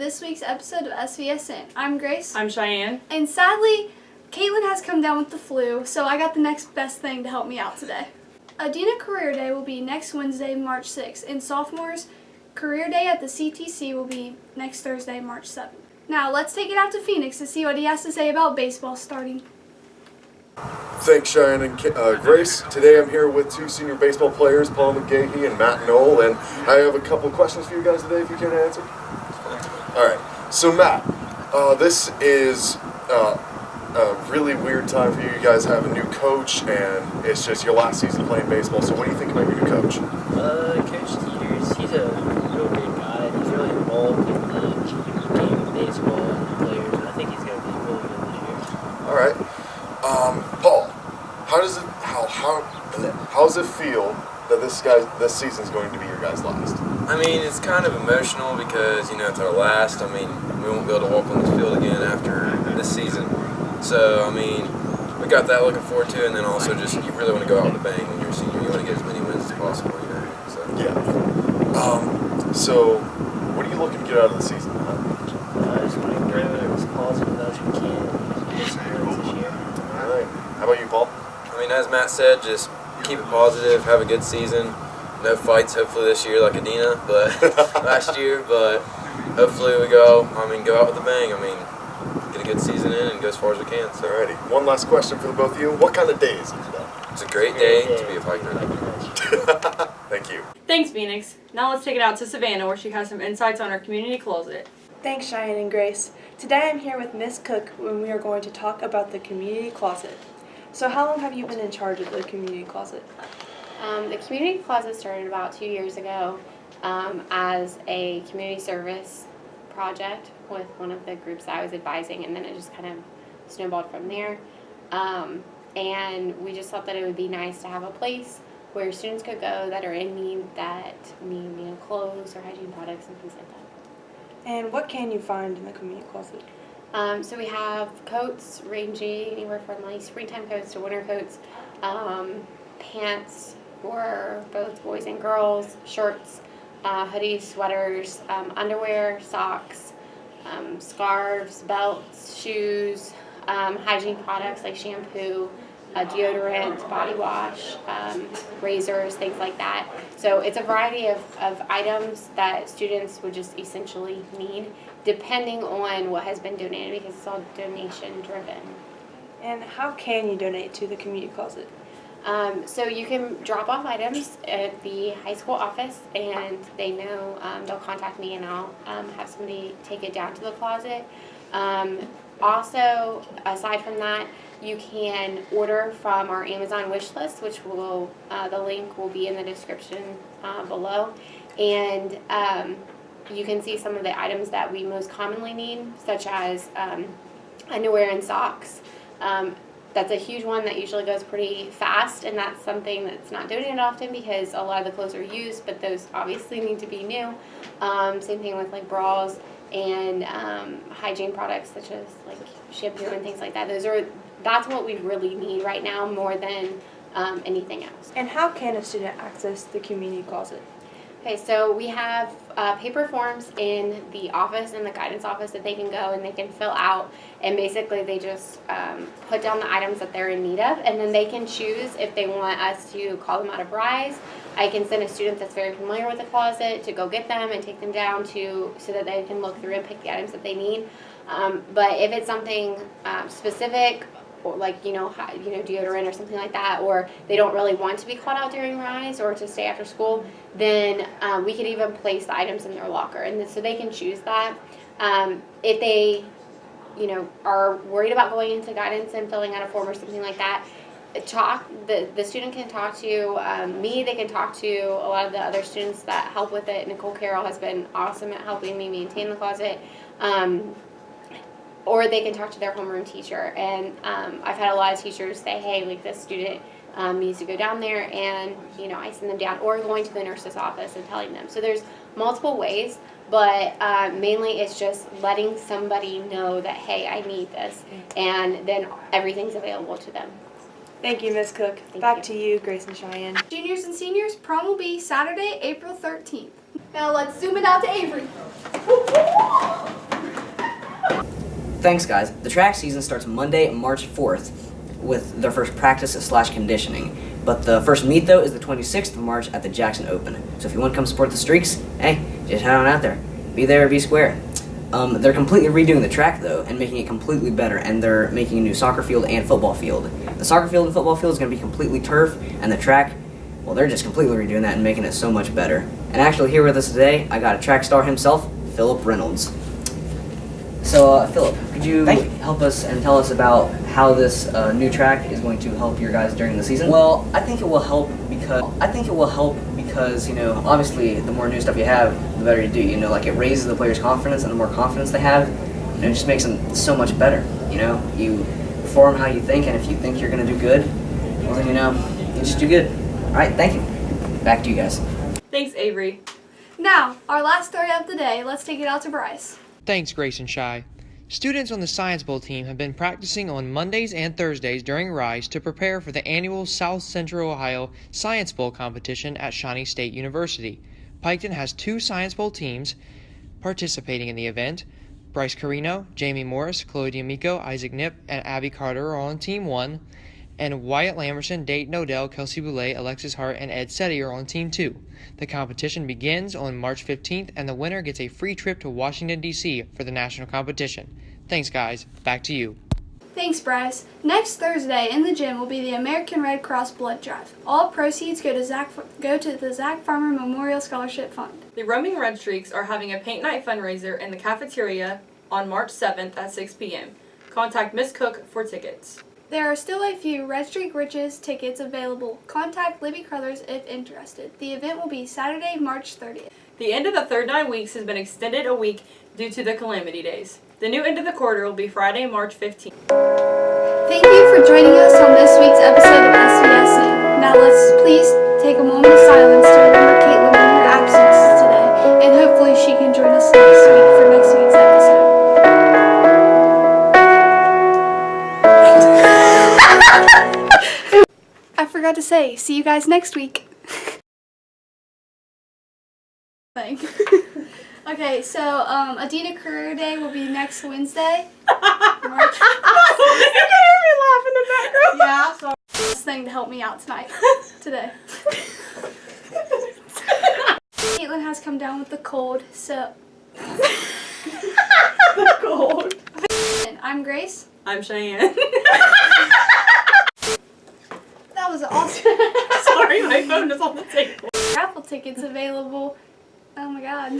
this week's episode of SVSN. I'm Grace. I'm Cheyenne. And sadly, Caitlin has come down with the flu, so I got the next best thing to help me out today. Adena Career Day will be next Wednesday, March 6th, and sophomores' Career Day at the CTC will be next Thursday, March 7th. Now, let's take it out to Phoenix to see what he has to say about baseball starting. Thanks, Cheyenne and Grace. Today I'm here with two senior baseball players, Paul McGahee and Matt Knoll, and I have a couple questions for you guys today if you can answer. All right, so Matt, this is a really weird time for you. You guys have a new coach, and it's just your last season playing baseball, so what do you think about your new coach? Coach Teeters, he's a real great guy. He's really involved in the game of baseball and the players, and I think he's going to be really good this year. All right. Paul, how does it feel that this season's going to be your guys' last? I mean, it's kind of emotional because, it's our last. I mean, we won't be able to walk on this field again after this season. So, we got that looking forward to, and then also just you really want to go out with a bang when you're a senior. You want to get as many wins as possible, So. Yeah. So, what are you looking to get out of the season? I just want to grow as positive as we can and get some wins this year. All right. How about you, Paul? As Matt said, just keep it positive, have a good season. No fights, hopefully this year like Adena, but last year. But hopefully we go out with a bang. Get a good season in and go as far as we can. So. Alrighty. One last question for the both of you. What kind of day is it today? It's a great day to be a Piker. Thank you. Thanks, Phoenix. Now let's take it out to Savannah, where she has some insights on our community closet. Thanks, Cheyenne and Grace. Today I'm here with Miss Cook when we are going to talk about the community closet. So how long have you been in charge of the community closet? The community closet started about 2 years ago as a community service project with one of the groups that I was advising, and then it just kind of snowballed from there. And we just thought that it would be nice to have a place where students could go that are in need, that need clothes or hygiene products and things like that. And what can you find in the community closet? So we have coats ranging anywhere from springtime coats to winter coats, pants for both boys and girls, shirts, hoodies, sweaters, underwear, socks, scarves, belts, shoes, hygiene products like shampoo, deodorant, body wash, razors, things like that. So it's a variety of items that students would just essentially need, depending on what has been donated, because it's all donation driven. And how can you donate to the community closet? So you can drop off items at the high school office, and they know they'll contact me, and I'll have somebody take it down to the closet. Also, aside from that, you can order from our Amazon wish list, which will the link will be in the description below, and you can see some of the items that we most commonly need, such as underwear and socks. That's a huge one that usually goes pretty fast, and that's something that's not donated often because a lot of the clothes are used, but those obviously need to be new. Same thing with bras and hygiene products such as shampoo and things like that. That's what we really need right now more than anything else. And how can a student access the community closet? Okay, so we have paper forms in the office, in the guidance office, that they can go and they can fill out, and basically they just put down the items that they're in need of, and then they can choose if they want us to call them out of RISE. I can send a student that's very familiar with the closet to go get them and take them down so that they can look through and pick the items that they need. But if it's something specific, or deodorant or something like that, or they don't really want to be called out during RISE or to stay after school, then we could even place the items in their locker, and so they can choose that. If they, are worried about going into guidance and filling out a form or something like that, the student can talk to me. They can talk to a lot of the other students that help with it. Nicole Carroll has been awesome at helping me maintain the closet. Or they can talk to their homeroom teacher, and I've had a lot of teachers say, hey, this student needs to go down there, and I send them down, or going to the nurse's office and telling them. So there's multiple ways, but mainly it's just letting somebody know that, hey, I need this, and then everything's available to them. Thank you, Ms. Cook. Back to you, Grace and Cheyenne. Juniors and seniors, prom will be Saturday, April 13th. Now let's zoom it out to Avery. Thanks, guys. The track season starts Monday, March 4th, with their first practice/conditioning. But the first meet, though, is the 26th of March at the Jackson Open. So if you want to come support the Streaks, hey, just head on out there. Be there or be square. They're completely redoing the track, though, and making it completely better, and they're making a new soccer field and football field. The soccer field and football field is going to be completely turf, and the track, well, they're just completely redoing that and making it so much better. And actually here with us today, I got a track star himself, Philip Reynolds. So, Philip, could you help us and tell us about how this new track is going to help your guys during the season? Well, I think it will help because, you know, obviously the more new stuff you have, the better you do. You know, like it raises the players' confidence, and the more confidence they have, you know, it just makes them so much better. You know, you perform how you think, and if you think you're going to do good, well then, you know, you just do good. All right, thank you. Back to you guys. Thanks, Avery. Now, our last story of the day, let's take it out to Bryce. Thanks, Grace and Shy. Students on the Science Bowl team have been practicing on Mondays and Thursdays during RISE to prepare for the annual South Central Ohio Science Bowl competition at Shawnee State University. Piketon has 2 Science Bowl teams participating in the event. Bryce Carino, Jamie Morris, Chloe D'Amico, Isaac Knipp, and Abby Carter are on Team 1, and Wyatt Lamerson, Dayton Odell, Kelsey Boulay, Alexis Hart, and Ed Setti are on Team 2. The competition begins on March 15th, and the winner gets a free trip to Washington, D.C. for the national competition. Thanks, guys. Back to you. Thanks, Bryce. Next Thursday in the gym will be the American Red Cross Blood Drive. All proceeds go to the Zach Farmer Memorial Scholarship Fund. The Roaming Red Streaks are having a paint night fundraiser in the cafeteria on March 7th at 6 p.m. Contact Miss Cook for tickets. There are still a few Red Streak Riches tickets available. Contact Libby Crothers if interested. The event will be Saturday, March 30th. The end of the third 9 weeks has been extended a week due to the calamity days. The new end of the quarter will be Friday, March 15th. Thank you for joining us on this week's episode of SVSU. Now let's please take a moment of silence to remember Caitlin in her absence today, and hopefully she can join us next week for next week's episode. I forgot to say, see you guys next week. Okay, so Adina Career Day will be next Wednesday. March. You can hear me laugh in the background. Yeah, so best thing to help me out today. Caitlin has come down with the cold, so. The cold. And I'm Grace. I'm Cheyenne. That was awesome. Sorry, my phone is on the table. Raffle tickets available. Oh my god.